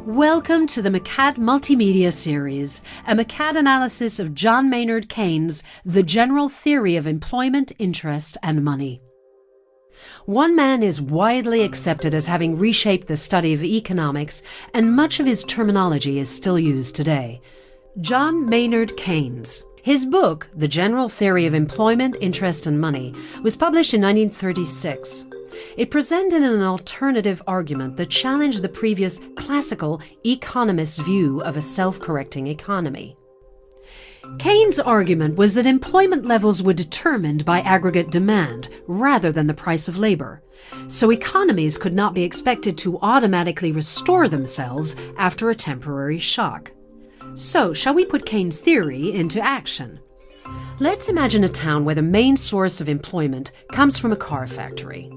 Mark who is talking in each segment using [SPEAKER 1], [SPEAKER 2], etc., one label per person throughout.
[SPEAKER 1] Welcome to the McCad Multimedia Series, a McCad analysis of John Maynard Keynes' The General Theory of Employment, Interest, and Money. One man is widely accepted as having reshaped the study of economics, and much of his terminology is still used today: John Maynard Keynes. His book, The General Theory of Employment, Interest, and Money, was published in 1936. It presented an alternative argument that challenged the previous classical economist's view of a self-correcting economy. Keynes' argument was that employment levels were determined by aggregate demand rather than the price of labor, so economies could not be expected to automatically restore themselves after a temporary shock. So, shall we put Keynes' theory into action? Let's imagine a town where the main source of employment comes from a car factory.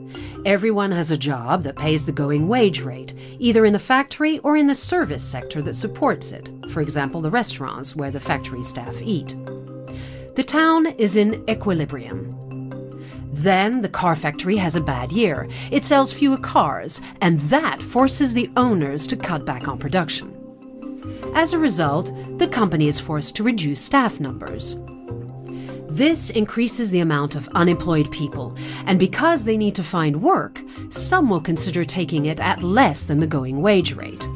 [SPEAKER 1] Everyone has a job that pays the going wage rate, either in the factory or in the service sector that supports it, for example, the restaurants where the factory staff eat. The town is in equilibrium. Then the car factory has a bad year. It sells fewer cars, and that forces the owners to cut back on production. As a result, the company is forced to reduce staff numbers. This increases the amount of unemployed people, and because they need to find work, some will consider taking it at less than the going wage rate.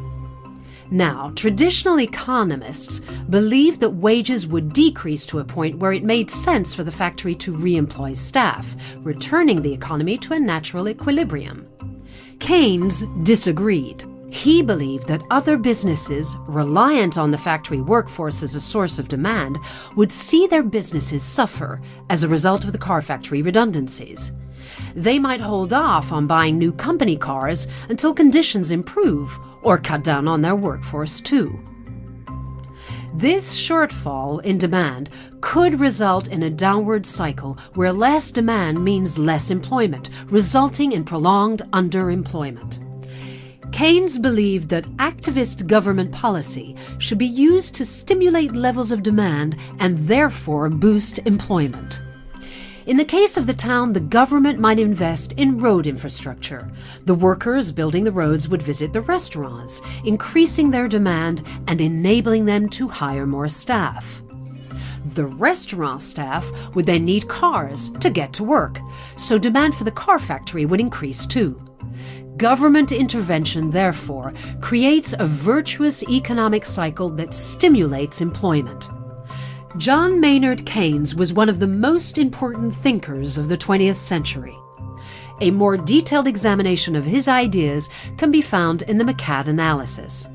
[SPEAKER 1] Now, traditional economists believed that wages would decrease to a point where it made sense for the factory to re-employ staff, returning the economy to a natural equilibrium. Keynes disagreed. He believed that other businesses, reliant on the factory workforce as a source of demand, would see their businesses suffer as a result of the car factory redundancies. They might hold off on buying new company cars until conditions improve, or cut down on their workforce too. This shortfall in demand could result in a downward cycle where less demand means less employment, resulting in prolonged underemployment. Keynes believed that activist government policy should be used to stimulate levels of demand and therefore boost employment. In the case of the town, the government might invest in road infrastructure. The workers building the roads would visit the restaurants, increasing their demand and enabling them to hire more staff. The restaurant staff would then need cars to get to work, so demand for the car factory would increase too. Government intervention, therefore, creates a virtuous economic cycle that stimulates employment. John Maynard Keynes was one of the most important thinkers of the 20th century. A more detailed examination of his ideas can be found in the McCad analysis.